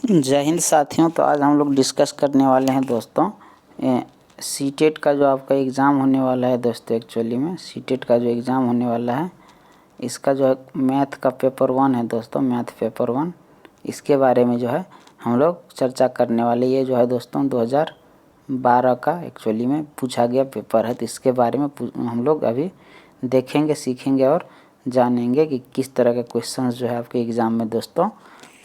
जय हिंद साथियों। तो आज हम लोग डिस्कस करने वाले हैं दोस्तों सीटेट का जो आपका एग्ज़ाम होने वाला है दोस्तों। एक्चुअली में सीटेट का जो एग्ज़ाम होने वाला है इसका जो है मैथ का पेपर 1 है दोस्तों, मैथ पेपर 1। इसके बारे में जो है हम लोग चर्चा करने वाले। ये जो है दोस्तों 2012 का एक्चुअली में पूछा गया पेपर है। तो इसके बारे में हम लोग अभी देखेंगे, सीखेंगे और जानेंगे कि किस तरह के क्वेश्चन जो है आपके एग्ज़ाम में दोस्तों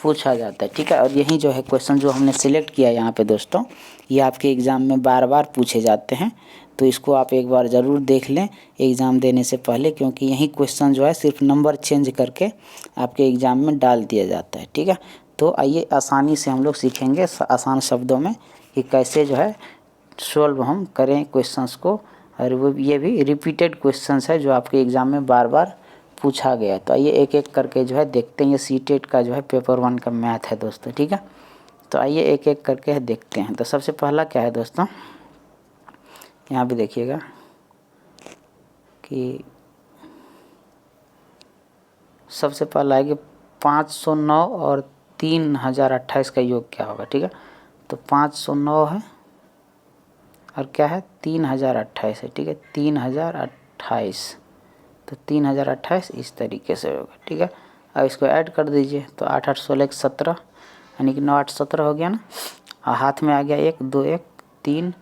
पूछा जाता है। ठीक है, और यही जो है क्वेश्चन जो हमने सिलेक्ट किया यहाँ पे दोस्तों, ये आपके एग्ज़ाम में बार बार पूछे जाते हैं। तो इसको आप एक बार ज़रूर देख लें एग्ज़ाम देने से पहले, क्योंकि यही क्वेश्चन जो है सिर्फ नंबर चेंज करके आपके एग्ज़ाम में डाल दिया जाता है। ठीक है, तो आइए आसानी से हम लोग सीखेंगे आसान शब्दों में कि कैसे जो है सॉल्व हम करें क्वेश्चंस को। और वो ये भी रिपीटेड क्वेश्चंस है जो आपके एग्ज़ाम में बार बार पूछा गया। तो आइए एक एक करके जो है देखते हैं। ये सीटेट का जो है पेपर 1 का मैथ है दोस्तों। ठीक है, तो आइए एक एक करके देखते हैं। तो सबसे पहला क्या है दोस्तों, यहाँ पे देखिएगा कि सबसे पहला है कि 509 और 3028 का योग क्या होगा। ठीक है, तो 509 है और क्या है 3028 है। ठीक है, 3028, तो 3028 इस तरीके से होगा। ठीक है, अब इसको ऐड कर दीजिए तो 8 8 16 17, यानी कि 9 8 17 हो गया ना। और हाथ में आ गया 1 2 1 3,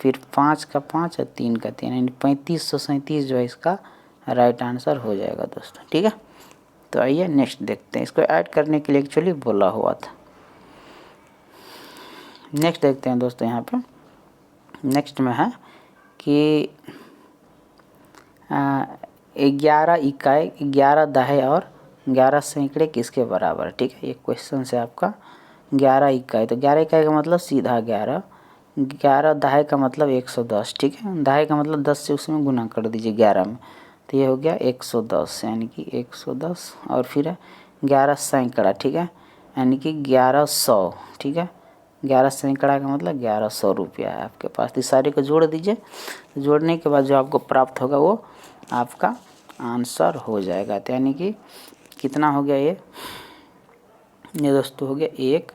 फिर 5 का 5 और 3 का 3, यानी 3537 जो है इसका राइट आंसर हो जाएगा दोस्तों। ठीक है, तो आइए नेक्स्ट देखते हैं। इसको ऐड करने के लिए एक्चुअली बोला हुआ था। नेक्स्ट देखते हैं दोस्तों। यहाँ पे नेक्स्ट में है कि 11 इकाई 11 दहाई और 11 सैकड़े किसके बराबर है। ठीक है, ये क्वेश्चन से आपका 11 इकाई, तो 11 इकाई का मतलब सीधा 11, 11 दहाई का मतलब 110। ठीक है, दहाई का मतलब 10 से उसमें गुना कर दीजिए 11 में, तो ये हो गया 110, यानी कि 110। और फिर है 11 सैकड़ा। ठीक है, यानी कि 1100। ठीक है, 11 सैकड़ा का मतलब 1100 रुपया है आपके पास। तो सारे को जोड़ दीजिए, जोड़ने के बाद जो आपको प्राप्त होगा वो आपका आंसर हो जाएगा। तो यानी कि कितना हो गया ये दोस्तों हो गया 1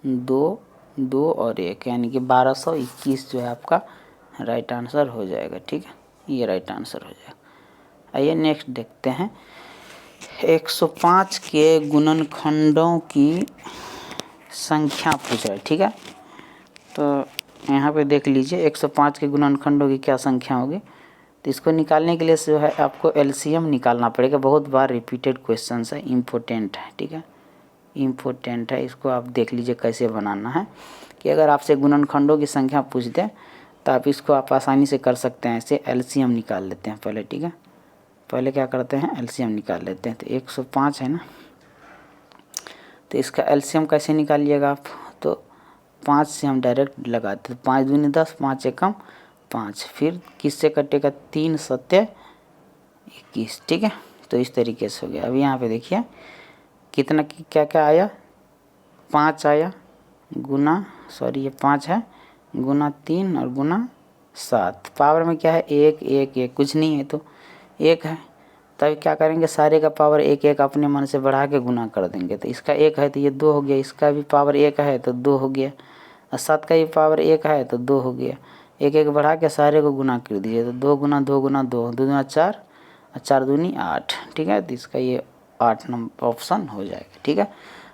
2 2 और 1, यानी कि 1221 जो है आपका राइट आंसर हो जाएगा। ठीक है, ये राइट आंसर हो जाएगा। आइए नेक्स्ट देखते हैं। 105 के गुणनखंडों की संख्या पूछ रहा है। ठीक है, तो यहाँ पे देख लीजिए 105 के गुणनखंडों की क्या संख्या होगी। तो इसको निकालने के लिए जो है आपको एलसीएम निकालना पड़ेगा। बहुत बार रिपीटेड क्वेश्चन है, इम्पोर्टेंट है। ठीक है, इम्पोर्टेंट है, इसको आप देख लीजिए कैसे बनाना है। कि अगर आपसे गुणनखंडों की संख्या पूछ दें तो आप इसको आप आसानी से कर सकते हैं। ऐसे एलसीएम निकाल लेते हैं पहले। ठीक है, पहले क्या करते हैं एलसीएम निकाल लेते हैं। तो 105 है ना, तो इसका एलसीएम कैसे निकालिएगा आप, तो 5 से हम डायरेक्ट लगाते हैं। 5 दूनी 10, 5 एकम 5, फिर किससे कटेगा 3 सत्य 21। ठीक है, तो इस तरीके से हो गया। अब यहाँ पे देखिए कितना क्या क्या आया, 5 आया गुना, सॉरी ये 5 है गुना 3 और गुना 7। पावर में क्या है 1 1 1, कुछ नहीं है तो 1 है। तब क्या करेंगे सारे का पावर 1 1 अपने मन से बढ़ा के गुना कर देंगे। तो इसका 1 है तो ये 2 हो गया, इसका भी पावर 1 है तो 2 हो गया, और 7 का भी पावर 1 है तो 2 हो गया। 1 1 बढ़ा के सारे को गुना कर दीजिए, तो 2 गुना 2 गुना 2, 2 गुना 4 और 4 दूनी 8। ठीक है, तो इसका ये 8 नंबर ऑप्शन हो जाएगा। ठीक है,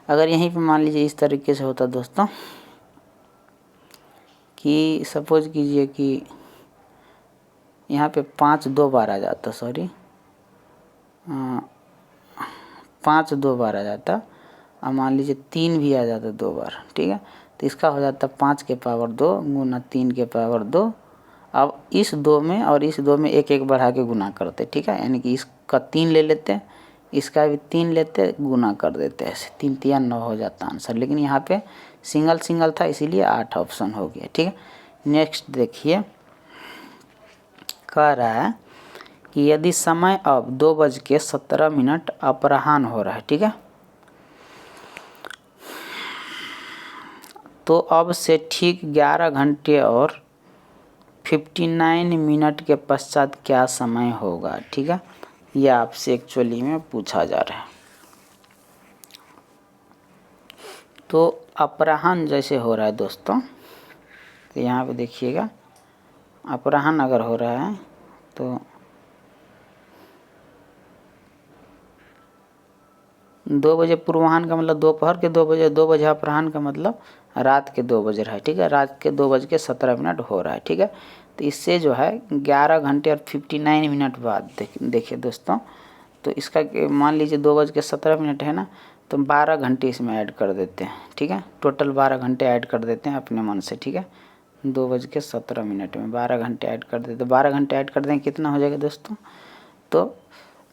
अगर यहीं पे मान लीजिए इस तरीके से होता दोस्तों कि सपोज कीजिए कि यहाँ पे 5 2 बार आ जाता, सॉरी 5 2 बार आ जाता, और मान लीजिए 3 भी आ जाता 2 बार। ठीक है, तो इसका हो जाता 5 के पावर 2 गुना 3 के पावर 2। अब इस 2 में और इस 2 में 1 1 बढ़ा के गुना करते। ठीक है, यानी कि इसका 3 ले लेते हैं, इसका भी 3 लेते गुना कर देते हैं। ऐसे 3 3 9 हो जाता आंसर, लेकिन यहाँ पे सिंगल सिंगल था इसीलिए 8 ऑप्शन हो गया। ठीक है, नेक्स्ट देखिए कह रहा है कि यदि समय अब 2:17 अपराह्न हो रहा है। ठीक है, तो अब से ठीक 11 घंटे और 59 मिनट के पश्चात क्या समय होगा। ठीक है, यह आपसे एक्चुअली में पूछा जा रहा है। तो अपराह्न जैसे हो रहा है दोस्तों, तो यहाँ पे देखिएगा अपराह्न अगर हो रहा है तो 2 बजे पूर्वाह्न का मतलब दोपहर के 2 बजे, 2 बजे अपराह्न का मतलब रात के 2 बज रहा है, ठीक है, रात के 2:17 हो रहा है, ठीक है। तो इससे जो है 11 घंटे और 59 मिनट बाद देखिए दोस्तों, तो इसका मान लीजिए 2:17 है ना, तो 12 घंटे इसमें ऐड कर देते हैं, ठीक है, टोटल 12 घंटे ऐड कर देते हैं अपने मन से, ठीक है। 2:17 में 12 घंटे ऐड कर देते, 12 घंटे ऐड कर दें कितना हो जाएगा दोस्तों, तो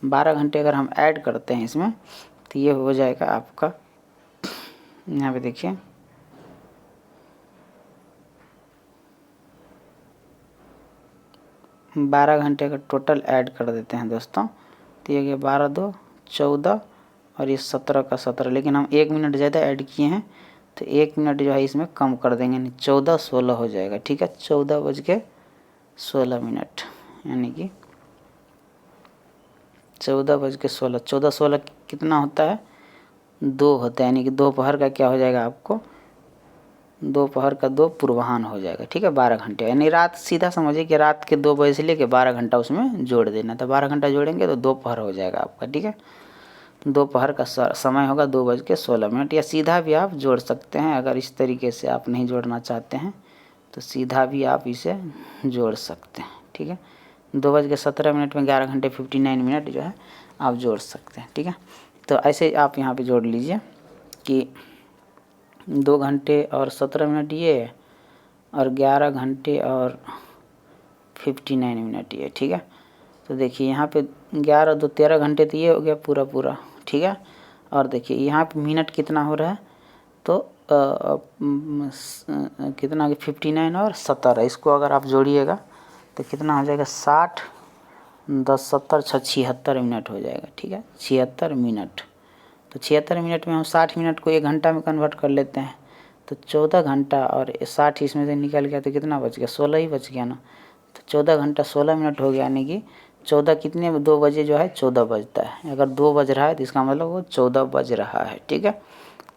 12 घंटे अगर हम ऐड करते हैं इसमें तो ये हो जाएगा आपका, यहाँ पे देखिए 12 घंटे का टोटल ऐड कर देते हैं दोस्तों, तो ये गया 12 2 14 और ये 17 का 17, लेकिन हम 1 मिनट ज़्यादा ऐड किए हैं तो 1 मिनट जो है इसमें कम कर देंगे, यानी 14 16 हो जाएगा, ठीक है। 14:16 यानी कि 14:16, 14 16 कितना होता है, 2 होता है, यानी कि दोपहर का क्या हो जाएगा आपको, दोपहर का 2 पूर्वाह्न हो जाएगा, ठीक है। 12 घंटे यानी रात, सीधा समझिए कि रात के 2 बजे से लेकर 12 घंटा उसमें जोड़ देना, तो 12 घंटा जोड़ेंगे तो दोपहर हो जाएगा आपका, ठीक है। दोपहर का समय होगा 2:16, या सीधा भी आप जोड़ सकते हैं, अगर इस तरीके से आप नहीं जोड़ना चाहते हैं तो सीधा भी आप इसे जोड़ सकते हैं, ठीक है। 2:17 में 11 घंटे 59 मिनट जो है आप जोड़ सकते हैं, ठीक है। तो ऐसे आप यहाँ पे जोड़ लीजिए कि 2 घंटे और 17 मिनट ये और 11 घंटे और 59 मिनट ये, ठीक है। तो देखिए यहाँ पे 11 2 13 घंटे तो ये हो गया पूरा पूरा, ठीक है। और देखिए यहाँ पे मिनट कितना हो रहा है, तो कितना हो गया 59 और 17, इसको अगर आप जोड़िएगा तो कितना हो जाएगा 60 10 70 76 मिनट हो जाएगा, ठीक है, 76 मिनट। तो 76 मिनट में हम 60 मिनट को 1 घंटा में कन्वर्ट कर लेते हैं, तो 14 घंटा और 60 इसमें से निकल गया तो कितना बच गया, 16 ही बच गया ना। तो 14 घंटा 16 मिनट हो गया, यानी कि 14 कितने 2 बजे जो है 14 बजता है, अगर 2 बज रहा है तो इसका मतलब वो 14 बज रहा है, ठीक है।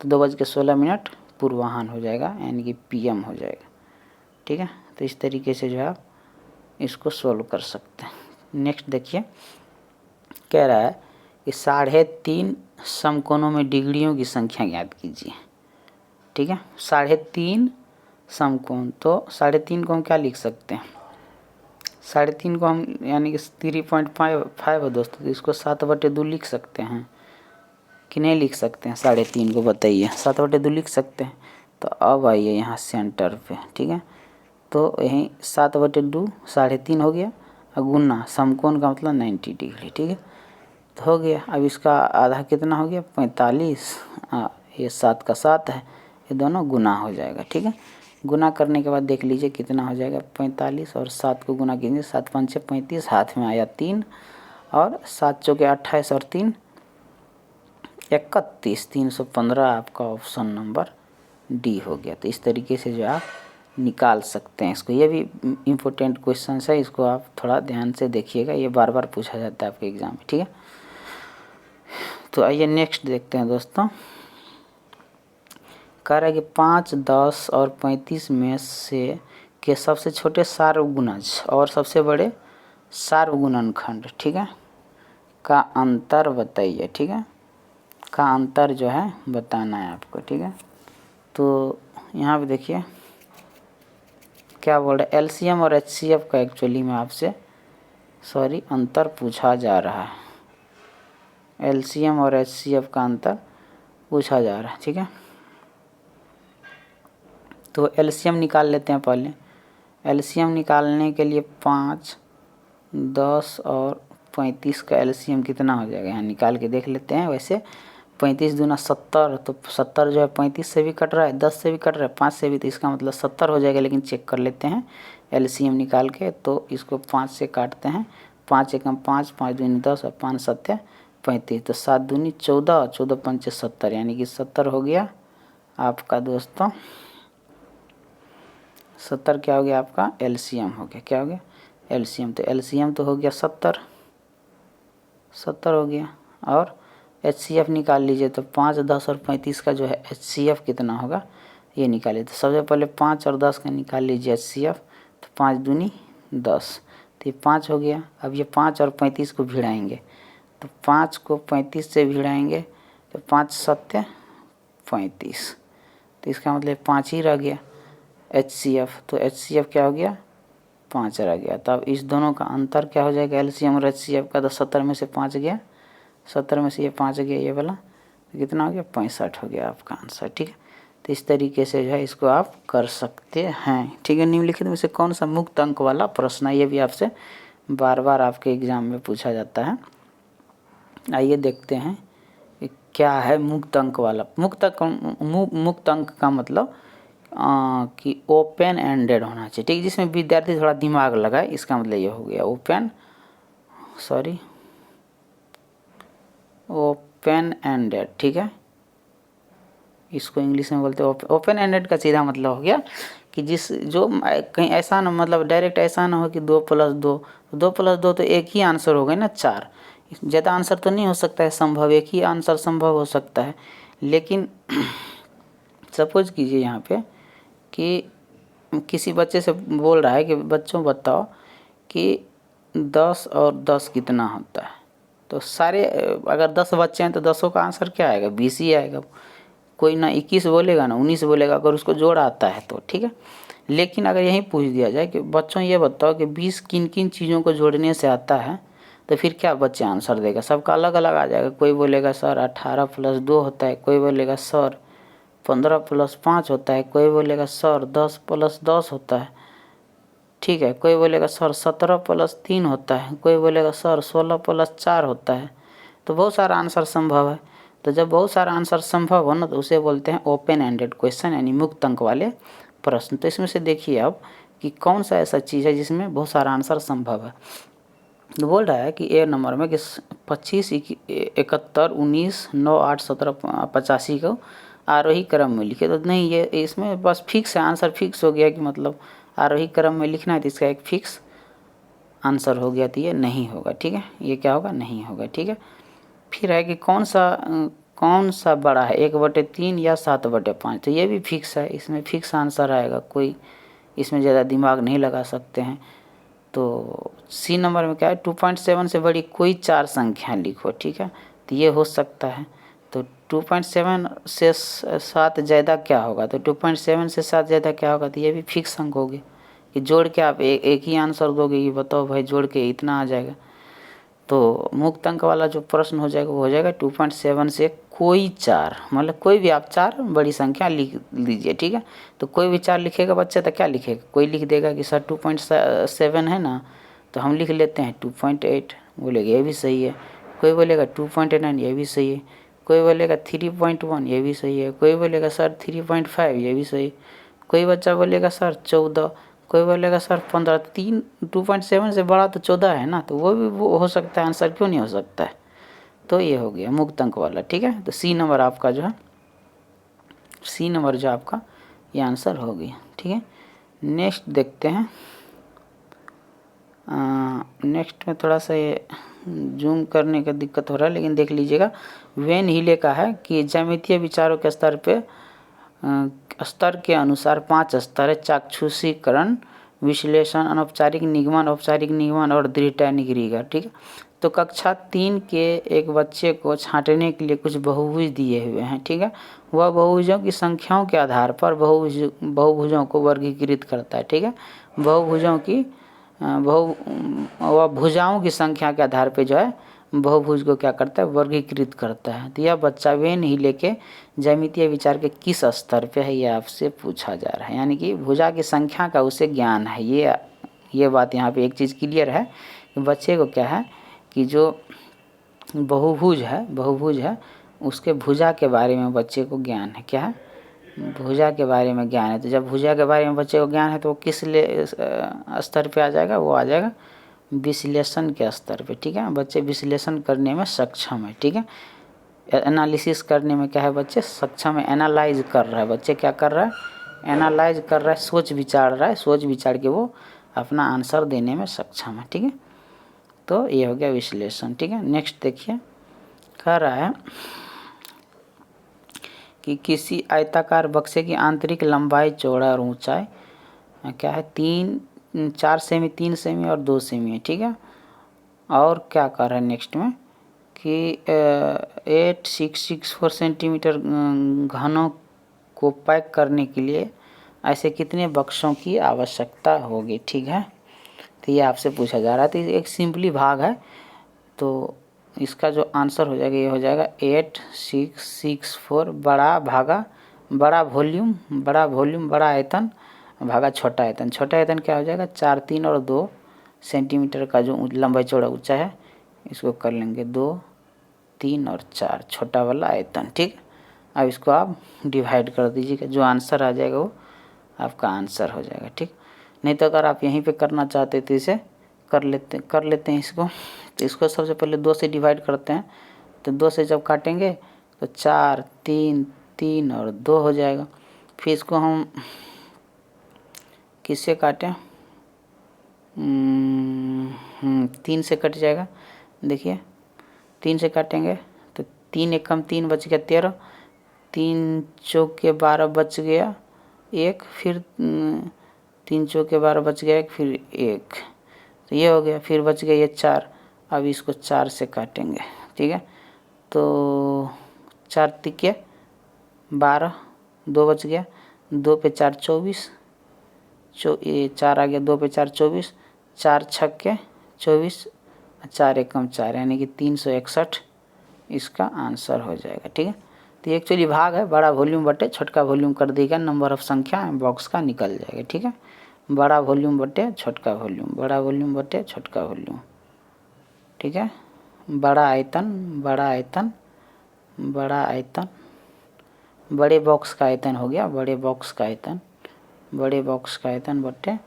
तो 2:16 पूर्वाह्न हो जाएगा, यानी कि PM हो जाएगा, ठीक है। तो इस तरीके से जो है आप इसको सोल्व कर सकते हैं। नेक्स्ट देखिए, कह रहा है कि 3.5 समकोणों में डिग्रियों की संख्या ज्ञात कीजिए, ठीक है। 3.5 समकोण, तो 3.5 को हम क्या लिख सकते हैं, 3.5 को हम यानी कि 3.5 है दोस्तों, तो इसको 7/2 लिख सकते हैं कि नहीं लिख सकते हैं, 3.5 को बताइए, 7/2 लिख सकते हैं। तो अब आइए यहाँ सेंटर पे, ठीक है, तो यहीं 7/2 3.5 हो गया, और गुना समकोण का मतलब 90 डिग्री, ठीक है, तो हो गया। अब इसका आधा कितना हो गया 45, ये 7 का 7 है, ये दोनों गुना हो जाएगा, ठीक है। गुना करने के बाद देख लीजिए कितना हो जाएगा 45 और 7 को गुना कीजिए, 7 5 6 35, हाथ में आया 3 और 7 चौके 28 और 3 31, 315 आपका ऑप्शन नंबर डी हो गया। तो इस तरीके से जो आप निकाल सकते हैं इसको, ये भी इम्पोर्टेंट क्वेश्चन है, इसको आप थोड़ा ध्यान से देखिएगा, ये बार बार पूछा जाता है आपके एग्जाम में, ठीक है। तो आइए नेक्स्ट देखते हैं दोस्तों, कह रहा है कि 5 10 और 35 में से के सबसे छोटे सार्वगुणज और सबसे बड़े सार्वगुणनखंड, ठीक है, का अंतर बताइए, ठीक है, का अंतर जो है बताना है आपको, ठीक है। तो यहाँ पे देखिए क्या बोल रहा है, LCM और HCF का एक्चुअली में आपसे अंतर पूछा जा रहा है, LCM और HCF का अंतर पूछा जा रहा है, ठीक है। तो LCM निकाल लेते हैं पहले। LCM निकालने के लिए 5 10 और 35 का LCM कितना हो जाएगा, यहाँ निकाल के देख लेते हैं। वैसे 35 दूना 70, तो 70 जो है 35 से भी कट रहा है, 10 से भी कट रहा है, 5 से भी, तो इसका मतलब 70 हो जाएगा, लेकिन चेक कर लेते हैं LCM निकाल के। तो इसको 5 से काटते हैं, 5 एकम 5, 5 दूनी 10 और 5 सत्या 35, तो 7 दूनी 14, 14 पंचे 70, यानी कि 70 हो गया आपका दोस्तों, 70 क्या हो गया आपका LCM हो गया, क्या हो गया LCM, तो LCM तो हो गया 70 हो गया, और HCF निकाल लीजिए। तो 5, 10 और 35 का जो है HCF कितना होगा ये निकालिए। तो सबसे पहले 5 और 10 का निकाल लीजिए HCF। तो 5 दूनी 10, तो ये 5 हो गया। अब ये 5 और 35 को भिड़ाएंगे, तो 5 को 35 से भिड़ाएंगे तो 5 7 35, तो इसका मतलब 5 ही रह गया HCF। तो HCF क्या हो गया 5 रह गया। तो अब इस दोनों का अंतर क्या हो जाएगा LCM और HCF का। तो 70 में से 5 गया, 70 में से ये 5 गया ये वाला, तो कितना हो गया 65 हो गया आपका आंसर। ठीक है, तो इस तरीके से जो है इसको आप कर सकते हैं। ठीक है, निम्नलिखित में से कौन सा मुक्त अंक वाला प्रश्न है, ये भी आपसे बार बार आपके एग्जाम में पूछा जाता है। आइए देखते हैं कि क्या है मुक्त अंक वाला। मुक्त अंक का मतलब कि ओपन एंडेड होना चाहिए। ठीक है, जिसमें विद्यार्थी थोड़ा दिमाग लगाए, इसका मतलब ये हो गया ओपन एंडेड। ठीक है, इसको इंग्लिश में बोलते हैं ओपन एंडेड का सीधा मतलब हो गया कि जो कहीं ऐसा ना, मतलब डायरेक्ट ऐसा ना हो कि 2 + 2, 2 + 2 तो एक ही आंसर हो गया ना 4। ज़्यादा आंसर तो नहीं हो सकता है संभव, एक ही आंसर संभव हो सकता है। लेकिन सपोज कीजिए यहाँ पे कि किसी बच्चे से बोल रहा है कि बच्चों बताओ कि 10 और 10 कितना होता है। तो सारे अगर 10 बच्चे हैं तो 10 का आंसर क्या आएगा 20 ही आएगा। कोई ना 21 बोलेगा ना 19 बोलेगा, अगर उसको जोड़ आता है तो। ठीक है, लेकिन अगर यही पूछ दिया जाए कि बच्चों ये बताओ कि 20 किन किन चीज़ों को जोड़ने से आता है, तो फिर क्या बच्चे आंसर देगा, सबका अलग अलग आ जाएगा। कोई बोलेगा सर 18 + 2 होता है, कोई बोलेगा सर 15 + 5 होता है, कोई बोलेगा सर 10 + 10 होता है। ठीक है, कोई बोलेगा सर 17 + 3 होता है, कोई बोलेगा सर 16 + 4 होता है। तो बहुत सारा आंसर संभव है। तो जब बहुत सारा आंसर संभव हो ना, तो उसे बोलते हैं ओपन एंडेड क्वेश्चन, यानी मुक्त अंक वाले प्रश्न। तो इसमें से देखिए अब कि कौन सा ऐसा चीज़ है जिसमें बहुत सारा आंसर संभव है। तो बोल रहा है कि ए नंबर में कि 25, 71, 19, 9, 8, 17, 85 को आरोही क्रम में लिखे। तो नहीं, ये इसमें बस फिक्स है, आंसर फिक्स हो गया कि मतलब आरोही क्रम में लिखना है, तो इसका एक फिक्स आंसर हो गया। तो ये नहीं होगा। ठीक है, ये क्या होगा नहीं होगा। ठीक है, फिर है कि कौन सा बड़ा है 1/3 या 7/5। तो ये भी फिक्स है, इसमें फिक्स आंसर आएगा, कोई इसमें ज़्यादा दिमाग नहीं लगा सकते हैं। तो सी नंबर में क्या है 2.7 से बड़ी कोई 4 संख्या लिखो। ठीक है, तो ये हो सकता है। तो 2.7 से 7 ज़्यादा क्या होगा, तो 2.7 से 7 ज़्यादा क्या होगा, तो ये भी फिक्स अंक होगी कि जोड़ के आप एक ही आंसर दोगे। ये बताओ भाई जोड़ के इतना आ जाएगा। तो मुक्त अंक वाला जो प्रश्न हो जाएगा वो हो जाएगा 2.7 से कोई 4, मतलब कोई भी आप 4 बड़ी संख्या लिख लीजिए। ठीक है, तो कोई भी 4 लिखेगा बच्चा तो क्या लिखेगा, कोई लिख देगा कि सर 2.7 है ना, तो हम लिख लेते हैं 2.8, बोलेगा ये भी सही है। कोई बोलेगा 2.9, ये भी सही है। कोई बोलेगा 3.1, ये भी सही है। कोई बोलेगा सर 3.5, ये भी सही। कोई बच्चा बोलेगा सर 14, कोई बोलेगा सर 15। 2.7 से बड़ा तो 14 है ना, तो वो हो सकता है आंसर, क्यों नहीं हो सकता है। तो ये हो गया मुक्त अंक वाला। ठीक है, तो सी नंबर आपका जो है, सी नंबर जो आपका ये आंसर हो गया। ठीक है, नेक्स्ट देखते हैं। नेक्स्ट में थोड़ा सा ये जूम करने का दिक्कत हो रहा है, लेकिन देख लीजिएगा। वेन हीले का है कि ज्यामितीय विचारों के स्तर के अनुसार 5 स्तर है: चाक्षुषीकरण, विश्लेषण, अनौपचारिक निगमन, औपचारिक निगमन और दृढ़ता निगरीगर। ठीक है, तो कक्षा 3 के एक बच्चे को छांटने के लिए कुछ बहुभुज दिए हुए हैं। ठीक है, वह बहुभुजों की संख्याओं के आधार पर बहुभुजों को वर्गीकृत करता है। ठीक है, वह भुजाओं की संख्या के आधार पर जो है बहुभुज को क्या करता है वर्गीकृत करता है। तो यह बच्चा वेन हीले के ज्यामितीय विचार के किस स्तर पे है, ये आपसे पूछा जा रहा है। यानी कि भुजा की संख्या का उसे ज्ञान है। ये बात यहाँ पे एक चीज़ क्लियर है कि बच्चे को क्या है कि जो बहुभुज है उसके भुजा के बारे में बच्चे को ज्ञान है। क्या है, भुजा के बारे में ज्ञान है। तो जब भुजा के बारे में बच्चे को ज्ञान है तो वो किस स्तर पे आ जाएगा, वो आ जाएगा विश्लेषण के स्तर पे। ठीक है, बच्चे विश्लेषण करने में सक्षम है। ठीक है, एनालिसिस करने में क्या है बच्चे सक्षम है। एनालाइज कर रहा है बच्चे, क्या कर रहा है एनालाइज कर रहा है, सोच विचार रहा है, सोच विचार के वो अपना आंसर देने में सक्षम है। ठीक है, तो ये हो गया विश्लेषण। ठीक है, नेक्स्ट देखिए कह रहा है कि किसी आयताकार बक्से की आंतरिक लंबाई, चौड़ा और ऊंचाई क्या है 4 सेमी, 3 सेमी और 2 सेमी है, ठीक है। और क्या कर रहा है नेक्स्ट में कि 8664 सेंटीमीटर घनों को पैक करने के लिए ऐसे कितने बक्सों की आवश्यकता होगी, ठीक है। तो ये आपसे पूछा जा रहा है, तो एक सिंपली भाग है, तो इसका जो आंसर हो जाएगा ये हो जाएगा 8664 बड़ा भागा बड़ा वॉल्यूम बड़ा आयतन भागा छोटा आयतन। छोटा आयतन क्या हो जाएगा 4, 3 और 2 सेंटीमीटर का जो लंबाई चौड़ा ऊंचा है, इसको कर लेंगे 2, 3 और 4 छोटा वाला आयतन, ठीक। अब इसको आप डिवाइड कर दीजिएगा, जो आंसर आ जाएगा वो आपका आंसर हो जाएगा, ठीक। नहीं तो अगर आप यहीं पे करना चाहते तो इसे कर लेते हैं इसको। तो इसको सबसे पहले 2 से डिवाइड करते हैं, तो 2 से जब काटेंगे तो 4, 3, 3 और 2 हो जाएगा। फिर इसको हम किससे काटें, 3 से कट जाएगा। देखिए 3 से काटेंगे तो 3 एकम 3 बच गया 13, 3 चौके 12 बच गया 1, फिर 3 चौके 12 बच गया 1, फिर 1, तो ये हो गया। फिर बच गया ये 4, अब इसको 4 से काटेंगे, ठीक है। तो 4 तिके 12, 2 बच गया, 2 पे 4 24, 4 आ गया, 2 पे 4 24, 4 छक्के 24, 4 एकम 4 यानी कि 361 इसका आंसर हो जाएगा, ठीक है। तो एक्चुअली भाग है, बड़ा वॉल्यूम बटे छोटका वॉल्यूम कर देगा, नंबर ऑफ संख्या बॉक्स का निकल जाएगा, ठीक है। बड़ा वॉल्यूम बटे छोटका वॉल्यूम, बड़ा वॉल्यूम बटे छोटका वॉल्यूम, ठीक है। बड़ा आयतन बड़े बॉक्स का आयतन हो गया, बड़े बॉक्स का आयतन बटे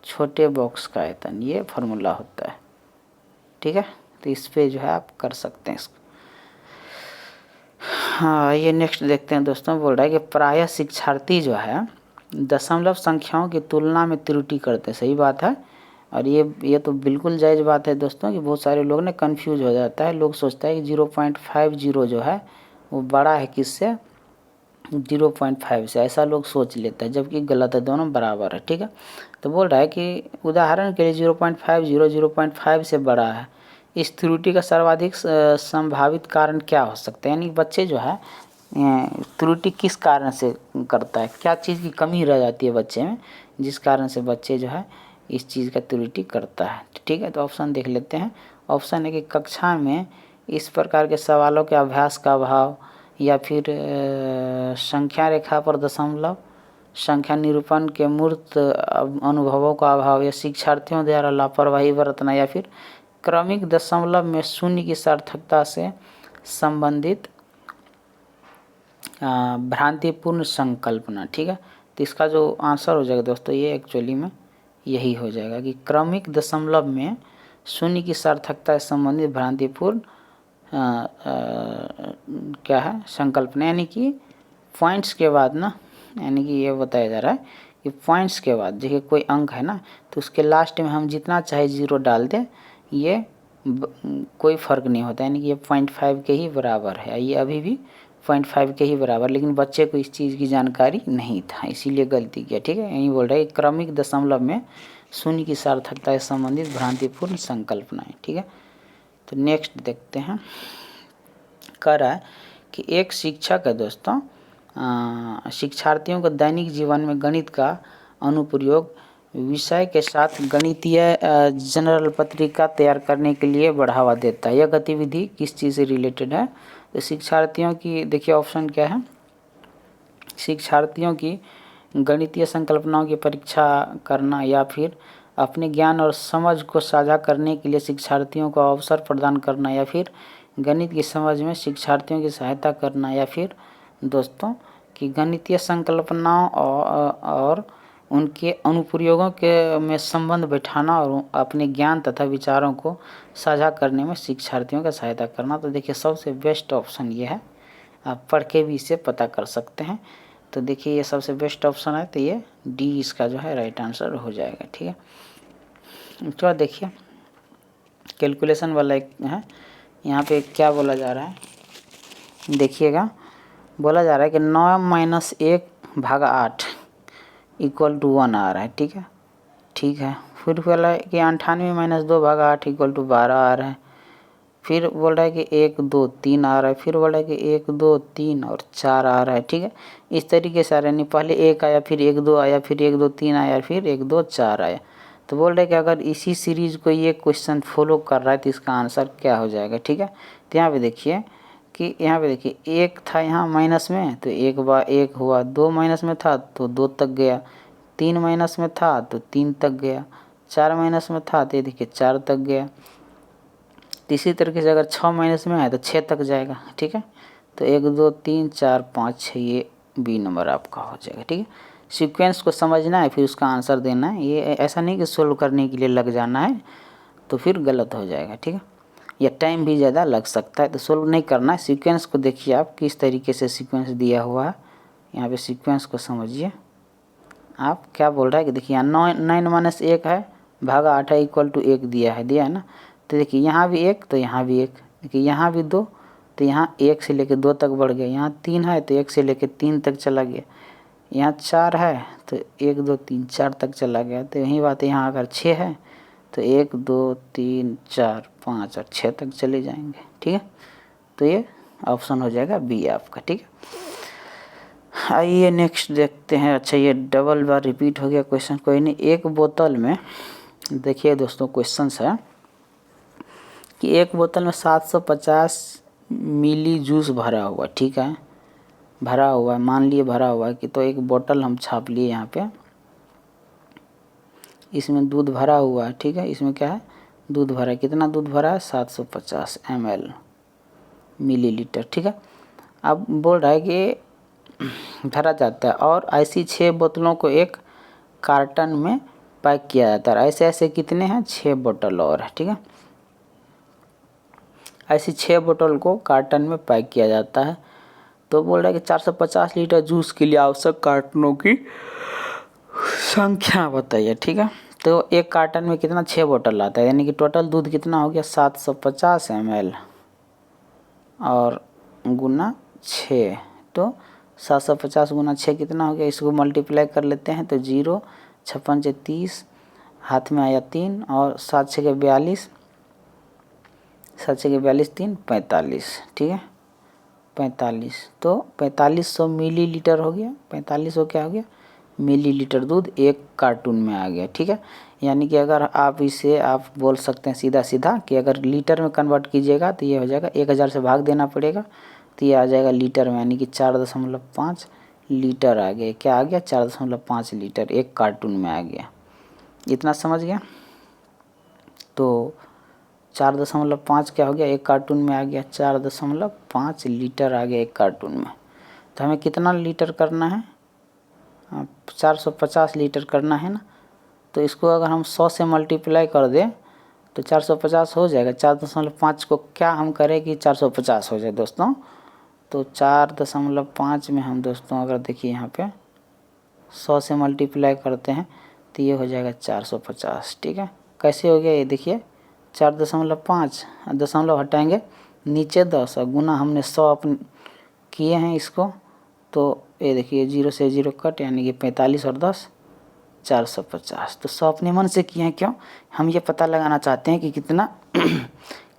छोटे बॉक्स का आयतन, ये फार्मूला होता है, ठीक है। तो इस पे जो है आप कर सकते हैं इसको। हाँ, ये नेक्स्ट देखते हैं दोस्तों। बोल रहा है कि प्रायः शिक्षार्थी जो है दशमलव संख्याओं की तुलना में त्रुटि करते हैं, सही बात है। और ये तो बिल्कुल जायज़ बात है दोस्तों कि बहुत सारे लोग ने कंफ्यूज हो जाता है, लोग सोचता है कि 0.50 जो है वो बड़ा है किससे 0.5 से, ऐसा लोग सोच लेता है, जबकि गलत है, दोनों बराबर है, ठीक है। तो बोल रहा है कि उदाहरण के लिए 0.50 0.5 से बड़ा है, इस त्रुटि का सर्वाधिक संभावित कारण क्या हो सकता है। यानी बच्चे जो है त्रुटि किस कारण से करता है, क्या चीज़ की कमी रह जाती है बच्चे में, जिस कारण से बच्चे जो है इस चीज़ का त्रुटि करता है, ठीक है। तो ऑप्शन देख लेते हैं। ऑप्शन है कि कक्षा में इस प्रकार के सवालों के अभ्यास का अभाव, या फिर संख्या रेखा पर दशमलव संख्या निरूपण के मूर्त अनुभवों का अभाव, या शिक्षार्थियों द्वारा लापरवाही बरतना, या फिर क्रमिक दशमलव में शून्य की सार्थकता से संबंधित भ्रांतिपूर्ण संकल्पना, ठीक है। तो इसका जो आंसर हो जाएगा दोस्तों ये एक्चुअली में यही हो जाएगा कि क्रमिक दशमलव में शून्य की सार्थकता से संबंधित भ्रांतिपूर्ण क्या है संकल्पना। यानी कि पॉइंट्स के बाद ना, यानी कि ये बताया जा रहा है कि पॉइंट्स के बाद देखिए कोई अंक है ना, तो उसके लास्ट में हम जितना चाहे 0 डाल दें, ये कोई फ़र्क नहीं होता, यानी कि ये 0.5 के ही बराबर है, ये अभी भी 0.5 के ही बराबर, लेकिन बच्चे को इस चीज़ की जानकारी नहीं था, इसीलिए गलती किया, ठीक है। यही बोल रहा है क्रमिक दशमलव में शून्य की सार्थकता से संबंधित भ्रांतिपूर्ण संकल्पनाएं, ठीक है। तो नेक्स्ट देखते हैं। कह रहा है कि एक शिक्षक है दोस्तों शिक्षार्थियों को दैनिक जीवन में गणित का अनुप्रयोग विषय के साथ गणितीय जनरल पत्रिका तैयार करने के लिए बढ़ावा देता है। यह गतिविधि किस चीज़ से रिलेटेड है। तो शिक्षार्थियों की देखिए ऑप्शन क्या है, शिक्षार्थियों की गणितीय संकल्पनाओं की परीक्षा करना, या फिर अपने ज्ञान और समझ को साझा करने के लिए शिक्षार्थियों को अवसर प्रदान करना, या फिर गणित की समझ में शिक्षार्थियों की सहायता करना, या फिर दोस्तों कि गणितीय संकल्पनाओं और उनके अनुप्रयोगों के में संबंध बैठाना और अपने ज्ञान तथा विचारों को साझा करने में शिक्षार्थियों का सहायता करना। तो देखिए सबसे बेस्ट ऑप्शन ये है, आप पढ़ के भी इसे पता कर सकते हैं। तो देखिए ये सबसे बेस्ट ऑप्शन है, तो ये डी इसका जो है राइट आंसर हो जाएगा, ठीक है। तो देखिए कैलकुलेशन वाला एक है। यहाँ पे क्या बोला जा रहा है देखिएगा, बोला जा रहा है कि 9 माइनस 1/8 इक्वल टू 1 आ रहा है। ठीक है। फिर बोला है कि 98 माइनस 2/8 इक्वल टू 12 आ रहा है। फिर बोल रहा है कि 1 2 3 आ रहा है। फिर बोल रहा है कि 1 2 3 और 4 आ रहा है। ठीक है, इस तरीके से आ रहा है, नहीं पहले 1 आया, फिर 1 2 आया, फिर 1 2 3 आया, फिर 1 2 4 आया। तो बोल रहे हैं कि अगर इसी सीरीज को ये क्वेश्चन फॉलो कर रहा है तो इसका आंसर क्या हो जाएगा। ठीक है, तो यहाँ पे देखिए कि यहाँ पे देखिए 1 था यहाँ माइनस में तो 1 बार 1 हुआ, 2 माइनस में था तो 2 तक गया, 3 माइनस में था तो 3 तक गया, 4 माइनस में था तो ये देखिए 4 तक गया। तो इसी तरीके से अगर 6 माइनस में है तो 6 तक जाएगा। ठीक है, तो 1 2 3 4 5 6 ये बी नंबर आपका हो जाएगा। ठीक है, सीक्वेंस को समझना है फिर उसका आंसर देना है। ये ऐसा नहीं कि सोल्व करने के लिए लग जाना है तो फिर गलत हो जाएगा। ठीक है, या टाइम भी ज़्यादा लग सकता है, तो सोल्व नहीं करना है। सीक्वेंस को देखिए आप किस तरीके से सीक्वेंस दिया हुआ है, यहाँ पे सीक्वेंस को समझिए। आप क्या बोल रहा है कि देखिए यहाँ 9 माइनस 1 है भागा 8 है इक्वल टू 1 दिया है ना। तो देखिए यहाँ भी 1 तो यहाँ भी 1, देखिए यहाँ भी 2 तो यहाँ 1 से लेकर 2 तक बढ़ गया, यहाँ 3 है तो 1 से लेकर 3 तक चला गया, यहाँ 4 है तो 1 2 3 4 तक चला गया। तो यही बात है, यहाँ अगर 6 है तो 1 2 3 4 5 और 6 तक चले जाएंगे। ठीक है, तो ये ऑप्शन हो जाएगा बी आपका। ठीक है, आइए नेक्स्ट देखते हैं। अच्छा, ये डबल बार रिपीट हो गया क्वेश्चन, कोई नहीं। एक बोतल में देखिए दोस्तों क्वेश्चन है कि एक बोतल में 750 मिली जूस भरा हुआ। ठीक है, भरा हुआ है, मान लिए भरा हुआ है कि, तो एक बोतल हम छाप लिए यहाँ पे, इसमें दूध भरा हुआ है। ठीक है, इसमें क्या है, दूध भरा है। कितना दूध भरा है, 750 ml मिलीलीटर। ठीक है, अब बोल रहा है कि भरा जाता है और ऐसी 6 बोतलों को एक कार्टन में पैक किया जाता है। ऐसे ऐसे कितने हैं, 6 बोतल और है। ठीक है, ऐसी 6 बोतल को कार्टन में पैक किया जाता है। तो बोल रहा है कि 450 लीटर जूस के लिए आवश्यक कार्टनों की संख्या बताइए। ठीक है, तो एक कार्टन में कितना, 6 बोतल आता है, यानी कि टोटल दूध कितना हो गया, 750 ml और गुना 6, तो 750 गुना 6 कितना हो गया, इसको मल्टीप्लाई कर लेते हैं तो 0 56 से 30 हाथ में आया 3 और 7 6 के 42, 7 6 के 42 3 45। ठीक है, 45, तो 4500 मिलीलीटर हो गया, 4500 क्या हो गया मिलीलीटर दूध एक कार्टून में आ गया। ठीक है, यानी कि अगर आप इसे आप बोल सकते हैं सीधा सीधा कि अगर लीटर में कन्वर्ट कीजिएगा तो ये हो जाएगा 1000 से भाग देना पड़ेगा तो ये आ जाएगा लीटर में, यानी कि 4.5 लीटर आ गया। क्या आ गया, 4.5 लीटर एक कार्टून में आ गया। इतना समझ गया, तो 4.5 क्या हो गया, एक कार्टून में आ गया, 4.5 लीटर आ गया एक कार्टून में। तो हमें कितना लीटर करना है, 450 लीटर करना है ना। तो इसको अगर हम 100 से मल्टीप्लाई कर दें तो 450 हो जाएगा। 4.5 को क्या हम करें कि 450 हो जाए दोस्तों, तो 4.5 में हम दोस्तों अगर देखिए यहाँ पे 100 से मल्टीप्लाई करते हैं तो ये हो जाएगा 450। ठीक है, कैसे हो गया ये देखिए, 4.5 दशमलव हटाएंगे नीचे 10 और गुना हमने 100 अपन किए हैं इसको, तो ये देखिए 0 से 0 कट, यानी कि 45 और 10 450। तो 100 अपने मन से किए हैं, क्यों, हम ये पता लगाना चाहते हैं कि कितना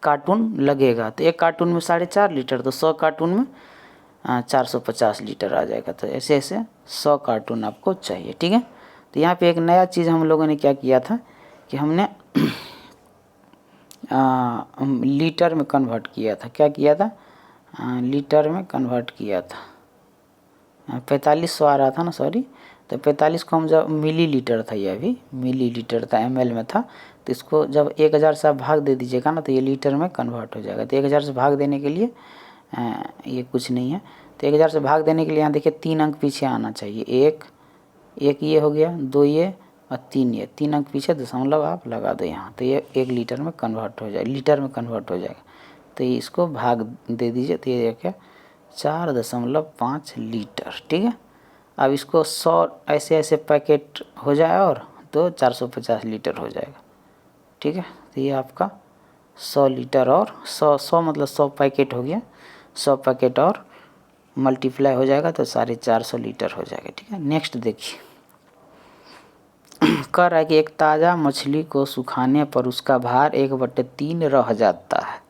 कार्टून लगेगा। तो एक कार्टून में 4.5 लीटर, तो 100 कार्टून में 450 लीटर आ जाएगा। तो ऐसे ऐसे 100 कार्टून आपको चाहिए। ठीक है, तो यहाँ पे एक नया चीज़ हम लोगों ने क्या किया था कि हमने लीटर में कन्वर्ट किया था। क्या किया था, लीटर में कन्वर्ट किया था। 4500 आ रहा था ना, सॉरी, तो 45 को हम जब मिलीलीटर था, ये अभी मिलीलीटर था, ml में था, तो इसको जब 1000 से आप भाग दे दीजिएगा ना तो ये लीटर में कन्वर्ट हो जाएगा। तो 1000 से भाग देने के लिए ये कुछ नहीं है, तो 1000 से भाग देने के लिए यहाँ देखिए 3 अंक पीछे आना चाहिए, एक ये हो गया, 2 ये और 3 ये, 3 अंक पीछे दशमलव आप लगा दो यहाँ, तो ये 1 लीटर में कन्वर्ट हो जाएगा, लीटर में कन्वर्ट हो जाएगा। तो ये इसको भाग दे दीजिए, तो ये क्या 4.5 लीटर। ठीक है, अब इसको 100 ऐसे ऐसे पैकेट हो जाए और तो 450 लीटर हो जाएगा। ठीक है, तो ये आपका 100 लीटर और 100 मतलब 100 पैकेट हो गया, 100 पैकेट और मल्टीप्लाई हो जाएगा तो 450 लीटर हो जाएगा। ठीक है, नेक्स्ट देखिए कह रहा है कि एक ताज़ा मछली को सुखाने पर उसका भार 1/3 रह जाता है।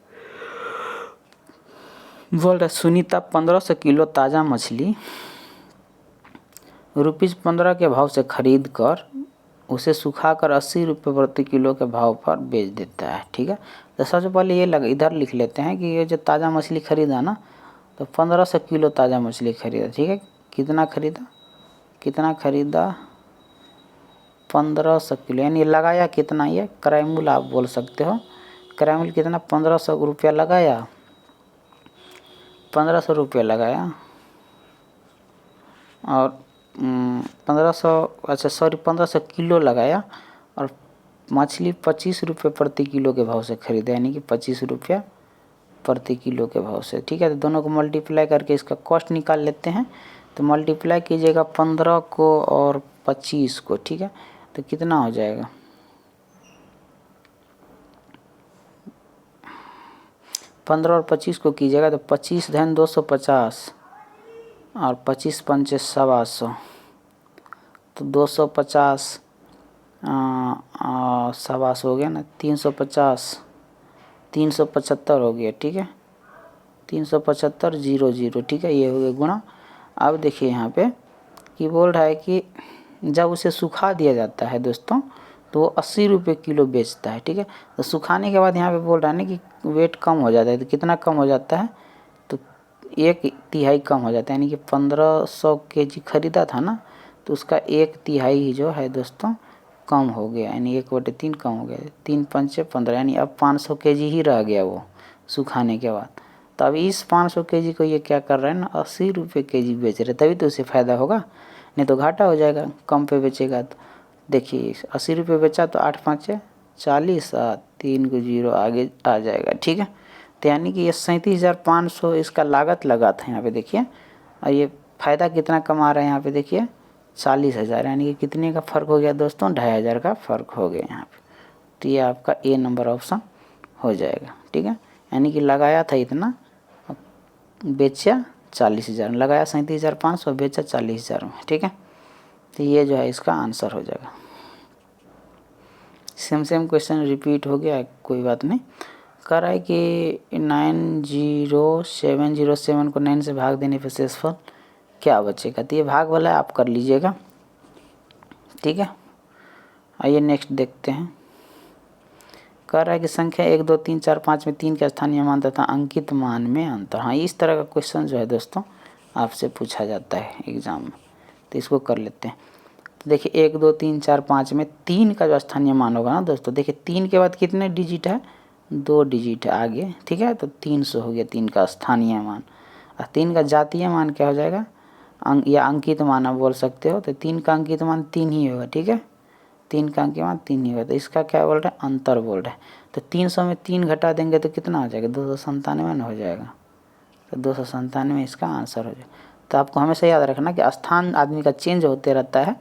बोल रहा सुनीता 1500 किलो ताज़ा मछली ₹15 के भाव से खरीद कर उसे सुखाकर 80 रुपये प्रति किलो के भाव पर बेच देता है। ठीक है, तो सबसे पहले ये इधर लिख लेते हैं कि ये जो ताज़ा मछली खरीदा ना, तो 1500 किलो ताज़ा मछली खरीदा। ठीक है, कितना खरीदा 1500 किलो, यानी लगाया कितना, ये क्राइमूल आप बोल सकते हो। क्राइमूल कितना 1500 रुपया लगाया, 1500 रुपया लगाया और 1500 किलो लगाया और मछली 25 रुपये प्रति किलो के भाव से खरीदा, यानी कि 25 रुपया प्रति किलो के भाव से। ठीक है, तो दोनों को मल्टीप्लाई करके इसका कॉस्ट निकाल लेते हैं। तो मल्टीप्लाई कीजिएगा 15 को और 25 को। ठीक है, तो कितना हो जाएगा, 15 और 25 को कीजिएगा तो 25 धन 250 और 25 पंचे 125, तो 250 125 हो गया ना, 350 375 हो गया। ठीक है, 375 00। ठीक है, ये हो गया गुणा। अब देखिए यहाँ पे कि बोल रहा है कि जब उसे सुखा दिया जाता है दोस्तों तो वो 80 रुपये किलो बेचता है। ठीक है, तो सुखाने के बाद यहाँ पे बोल रहा है ना कि वेट कम हो जाता है, तो कितना कम हो जाता है, तो 1/3 कम हो जाता है, यानी कि 1500 kg खरीदा था ना, तो उसका 1/3 ही जो है दोस्तों कम हो गया, यानी 1/3 कम हो गया। 3 पंचे 15, यानी अब 500 kg ही रह गया वो सुखाने के बाद। तो अब इस 500 kg को ये क्या कर रहे हैं ना, 80 रुपये kg बेच रहे, तभी तो उसे फ़ायदा होगा, नहीं तो घाटा हो जाएगा कम पे बेचेगा। तो देखिए 80 रुपये बेचा तो 8 5 40, 3 को 0 आगे आ जाएगा। ठीक है, तो यानी कि ये 37,500 इसका लागत लगा था यहाँ पे देखिए, और ये फ़ायदा कितना कमा रहे हैं यहाँ पे देखिए 40,000, यानी कि कितने का फ़र्क हो गया दोस्तों, 2500 का फ़र्क हो गया यहाँ पे। तो ये आपका ए नंबर ऑप्शन हो जाएगा। ठीक है, यानी कि लगाया था इतना, बेचा 40,000, लगाया 37,500, बेचा 40,000 में। ठीक है, तो ये जो है इसका आंसर हो जाएगा। सेम क्वेश्चन रिपीट हो गया, कोई बात नहीं। कह रहा है कि 90707 को 9 से भाग देने पर शेषफल क्या बचेगा, तो ये भाग वाला आप कर लीजिएगा। ठीक है, आइए नेक्स्ट देखते हैं। कह रहा है कि संख्या 1 2 3 4 5 में 3 के स्थानीय मान तथा अंकित मान में अंतर। हाँ, इस तरह का क्वेश्चन जो है दोस्तों आपसे पूछा जाता है एग्जाम में, तो इसको कर लेते हैं। तो देखिए 1 2 3 4 5 में 3 का जो स्थानीय मान होगा ना दोस्तों, देखिए 3 के बाद कितने डिजिट है, 2 डिजिट है आगे। ठीक है, तो 300 हो गया 3 का स्थानीय मान। और 3 का जातीय मान क्या हो जाएगा, या अंकित मान आप बोल सकते हो। तो 3 का अंकित मान 3 ही होगा। ठीक है, 3 का अंकित मान 3 ही होगा, तो इसका क्या बोल रहा है, अंतर बोल रहा है। तो 300 में 3 घटा देंगे तो कितना हो जाएगा, 297 हो जाएगा। तो 297 इसका आंसर हो जाएगा। तो आपको हमेशा याद रखना कि स्थान आदमी का चेंज होते रहता है,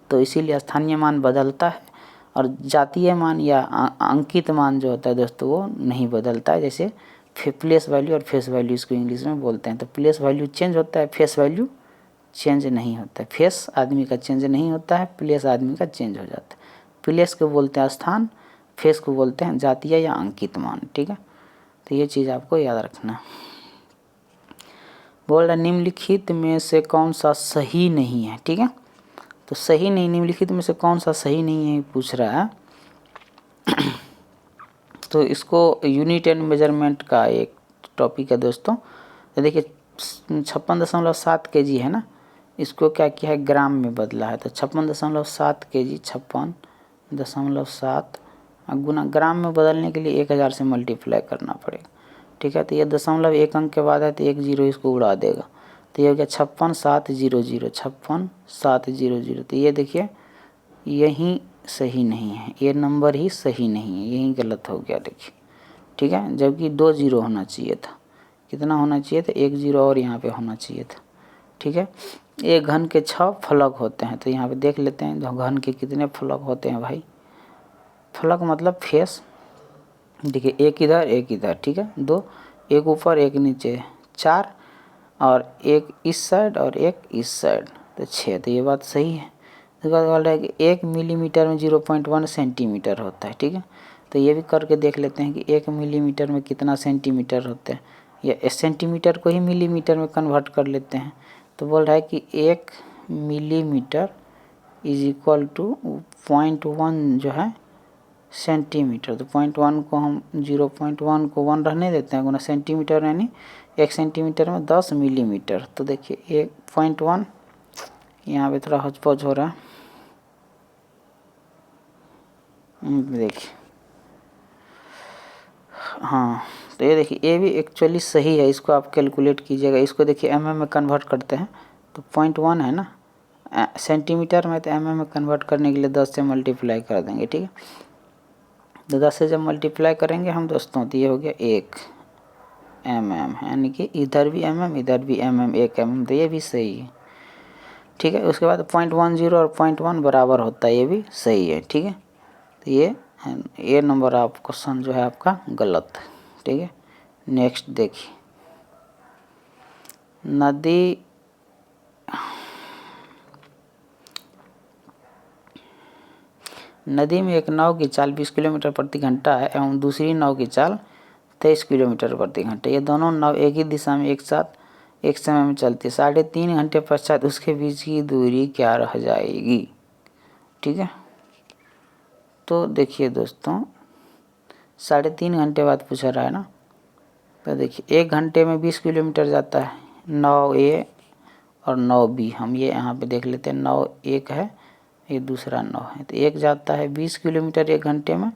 तो इसीलिए स्थानीय मान बदलता है, और जातीय मान या अंकित मान जो होता है दोस्तों वो नहीं बदलता है। जैसे प्लेस वैल्यू और फेस वैल्यू इसको इंग्लिश में बोलते हैं। तो प्लेस वैल्यू चेंज होता है, फेस वैल्यू चेंज नहीं होता है। फेस आदमी का चेंज नहीं होता है, प्लेस आदमी का चेंज हो जाता है। प्लेस को बोलते हैं स्थान, फेस को बोलते हैं जातीय या अंकित मान। ठीक है, तो ये चीज़ आपको याद रखना है। बोल रहा निम्नलिखित में से कौन सा सही नहीं है। ठीक है, तो सही नहीं, निम्नलिखित में से कौन सा सही नहीं है पूछ रहा है। तो इसको यूनिट एंड मेजरमेंट का एक टॉपिक है दोस्तों। तो देखिए 56.7 kg है ना, इसको क्या किया है, ग्राम में बदला है। तो 56.7 kg 56.7 गुना ग्राम में बदलने के लिए 1000 से मल्टीप्लाई करना पड़ेगा। ठीक है, तो ये 0.1 अंक के बाद है तो 1 0 इसको उड़ा देगा, तो ये हो गया 56,700 56,700। तो ये देखिए यही सही नहीं है, ये नंबर ही सही नहीं है, यही गलत हो गया देखिए। ठीक है, जबकि 2 0 होना चाहिए था, कितना होना चाहिए था, 1 0 और यहाँ पे होना चाहिए था। ठीक है, एक घन के 6 फलक होते हैं, तो यहाँ पे देख लेते हैं घन के कितने फलक होते हैं भाई। फलक मतलब फेस, देखिए एक इधर, ठीक है, 2, एक ऊपर एक नीचे 4, और एक इस साइड और एक इस साइड, तो 6। तो ये बात सही है। उसके बाद बोल रहा है कि 1 मिलीमीटर में 0.1 सेंटीमीटर होता है, ठीक है। तो ये भी करके देख लेते हैं कि 1 मिलीमीटर में कितना सेंटीमीटर होते हैं, या इस सेंटीमीटर को ही मिलीमीटर में कन्वर्ट कर लेते हैं। तो बोल रहा है कि 1 मिलीमीटर इज इक्वल टू 0.1 जो है सेंटीमीटर। तो 0.1 को हम 0.1 को 1 रहने देते हैं, गुना सेंटीमीटर, यानी 1 सेंटीमीटर में 10 मिलीमीटर। तो देखिए 1.1 यहाँ पे थोड़ा हौच-पौच हो रहा है, देखिए, हाँ। तो ये देखिए ये भी एक्चुअली सही है, इसको आप कैलकुलेट कीजिएगा। इसको देखिए एमएम में कन्वर्ट करते हैं, तो 0.1 है ना, सेंटीमीटर में, तो एमएम में कन्वर्ट करने के लिए 10 से मल्टीप्लाई कर देंगे, ठीक है। तो 10 से जब मल्टीप्लाई करेंगे हम दोस्तों, तो ये हो गया 1 mm, यानी कि इधर भी mm इधर भी mm, 1 mm, तो ये भी सही है, ठीक है। उसके बाद 0.10 और 0.1 बराबर होता है, ये भी सही है, ठीक है। तो ये नंबर आप क्वेश्चन जो है आपका गलत है, ठीक है। नेक्स्ट देखिए, नदी में एक नाव की चाल 20 किलोमीटर प्रति घंटा है एवं दूसरी नाव की चाल 23 किलोमीटर प्रति घंटा। ये दोनों नाव एक ही दिशा में एक साथ एक समय में चलती है। 3.5 घंटे पश्चात उसके बीच की दूरी क्या रह जाएगी, ठीक है। तो देखिए दोस्तों, 3.5 घंटे बाद पूछा रहा है ना, तो देखिए 1 घंटे में 20 किलोमीटर जाता है, नाव ए और नाव बी। हम ये यहाँ पे देख लेते हैं, नाव एक है, ये दूसरा नाव है। तो एक जाता है 20 किलोमीटर 1 घंटे में,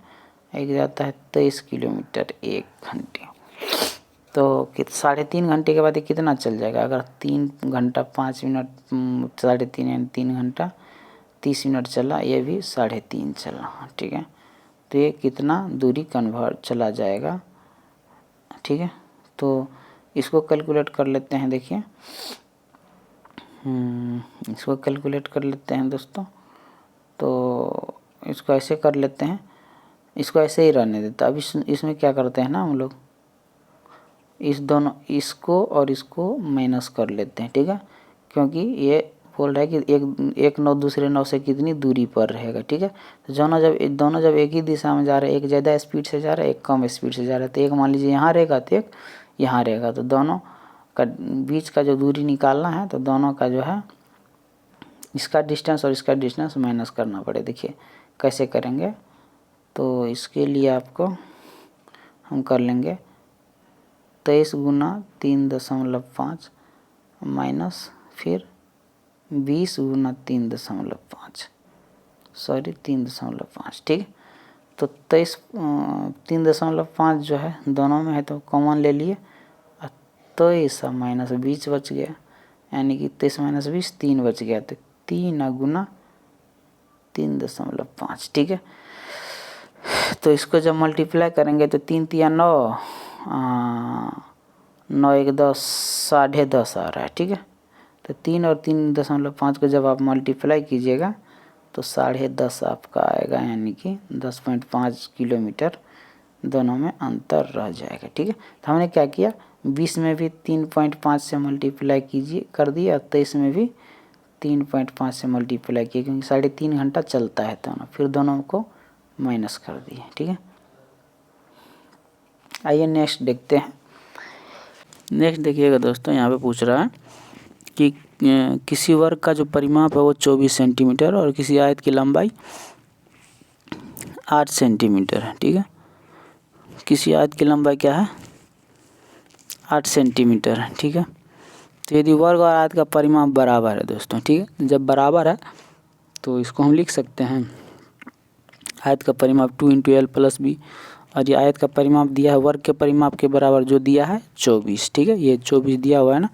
एक जाता है 23 किलोमीटर 1 घंटे। तो 3.5 घंटे के बाद ये कितना चल जाएगा? अगर 3 घंटा 5 मिनट 3.5 यानी 3 घंटा 30 मिनट चला, ये भी 3.5 चला, ठीक है। तो ये कितना दूरी कन्वर्ट चला जाएगा, ठीक है। तो इसको कैलकुलेट कर लेते हैं, देखिए इसको कैलकुलेट कर लेते हैं दोस्तों। तो इसको ऐसे कर लेते हैं, इसको ऐसे ही रहने देता। अब इसमें क्या करते हैं ना हम लोग, इस दोनों इसको और इसको माइनस कर लेते हैं, ठीक है। क्योंकि ये बोल रहा है कि एक नाव दूसरे नाव से कितनी दूरी पर रहेगा, ठीक है। तो दोनों जब एक ही दिशा में जा रहे हैं, एक ज़्यादा स्पीड से जा रहा है, एक कम स्पीड से जा रहा है, तो एक मान लीजिए यहाँ रहेगा तो एक यहाँ रहेगा, तो दोनों का बीच का जो दूरी निकालना है, तो दोनों का जो है इसका डिस्टेंस और इसका डिस्टेंस माइनस करना पड़े। देखिए कैसे करेंगे, तो इसके लिए आपको हम कर लेंगे 23 गुना 3.5 माइनस फिर 20 गुना 3.5, सॉरी 3.5, ठीक है। तो 3.5 जो है दोनों में है, तो कॉमन ले लिए, तो ऐसा माइनस 20 बच गया, यानी कि 23 माइनस 20 3 बच गया, तो 3 गुना 3.5, ठीक है। तो इसको जब मल्टीप्लाई करेंगे तो 3 तिया 9, 9 1 10, 10.5 आ रहा है, ठीक है। तो 3 और 3.5 को जब आप मल्टीप्लाई कीजिएगा तो 10.5 आपका आएगा, यानी कि 10.5 किलोमीटर दोनों में अंतर रह जाएगा, ठीक है। तो हमने क्या किया, 20 में भी 3.5 से मल्टीप्लाई कीजिए कर दिए, और 23 में भी 3.5 से मल्टीप्लाई किए, क्योंकि 3.5 घंटा चलता है दोनों, फिर दोनों को माइनस कर दिए, ठीक है। आइए नेक्स्ट देखते हैं। नेक्स्ट देखिएगा दोस्तों, यहाँ पे पूछ रहा है कि किसी वर्ग का जो परिमाप है वो 24 सेंटीमीटर और किसी आयत की लंबाई 8 सेंटीमीटर है, ठीक है। किसी आयत की लंबाई क्या है, 8 सेंटीमीटर है, ठीक है। तो यदि वर्ग और आयत का परिमाप बराबर है दोस्तों, ठीक है, जब बराबर है तो इसको हम लिख सकते हैं, आयत का परिमाप 2 × L + B, और ये आयत का परिमाप दिया है वर्ग के परिमाप के बराबर, जो दिया है 24, ठीक है। ये 24 दिया हुआ है ना,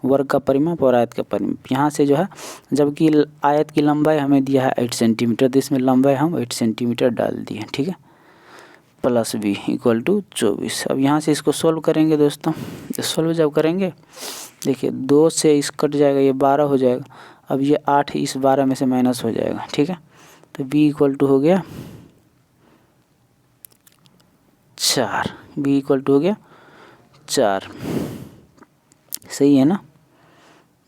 वर्ग का परिमाप और आयत का परिमाप। यहाँ से जो है, जबकि आयत की लंबाई हमें दिया है 8 सेंटीमीटर, तो इसमें लंबाई हम 8 सेंटीमीटर डाल दिए, ठीक है, + B = 24। अब यहाँ से इसको सोल्व करेंगे दोस्तों, तो सोल्व जब करेंगे, देखिए 2 से इस कट जाएगा, ये 12 हो जाएगा। अब ये 8 इस 12 में से माइनस हो जाएगा, ठीक है। तो B = हो गया 4, b इक्वल टू हो गया 4, सही है ना।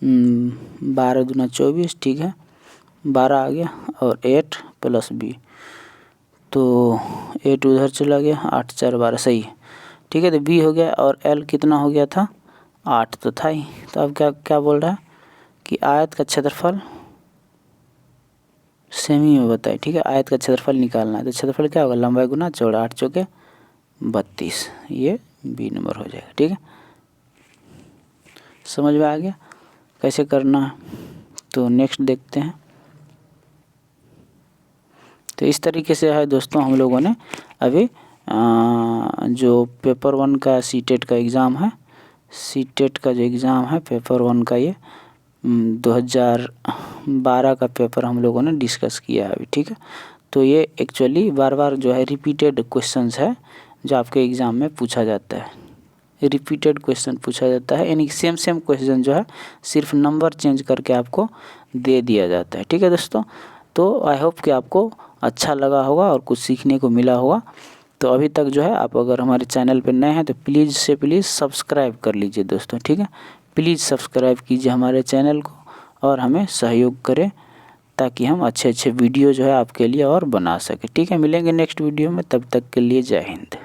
12 दूना 24, ठीक है, 12 आ गया और 8 प्लस b, तो 8 उधर चला गया, 8 4 12, सही है, ठीक है। तो b हो गया और l कितना हो गया था, 8 तो था ही। तो अब क्या क्या बोल रहा है कि आयत का क्षेत्रफल सेमी में बताए, ठीक है, आयत का क्षेत्रफल निकालना है। तो क्षेत्रफल क्या होगा, लंबाई गुना चौड़ा, 8 चौके 32, ये बी नंबर हो जाएगा, ठीक है। समझ में आ गया कैसे करना है। तो नेक्स्ट देखते हैं। तो इस तरीके से है दोस्तों, हम लोगों ने अभी जो पेपर 1 का सीटेट का एग्ज़ाम है, सीटेट का जो एग्ज़ाम है पेपर 1 का, ये 2012 का पेपर हम लोगों ने डिस्कस किया है अभी, ठीक है। तो ये एक्चुअली बार बार जो है रिपीटेड क्वेश्चंस है जो आपके एग्ज़ाम में पूछा जाता है, रिपीटेड क्वेश्चन पूछा जाता है, यानी सेम क्वेश्चन जो है सिर्फ नंबर चेंज करके आपको दे दिया जाता है, ठीक है दोस्तों। तो आई होप कि आपको अच्छा लगा होगा और कुछ सीखने को मिला होगा। तो अभी तक जो है आप अगर हमारे चैनल पर नए हैं तो प्लीज़ से प्लीज़ सब्सक्राइब कर लीजिए दोस्तों, ठीक है। प्लीज़ सब्सक्राइब कीजिए हमारे चैनल को और हमें सहयोग करें ताकि हम अच्छे वीडियो जो है आपके लिए और बना सकें, ठीक है। मिलेंगे नेक्स्ट वीडियो में, तब तक के लिए जय हिंद।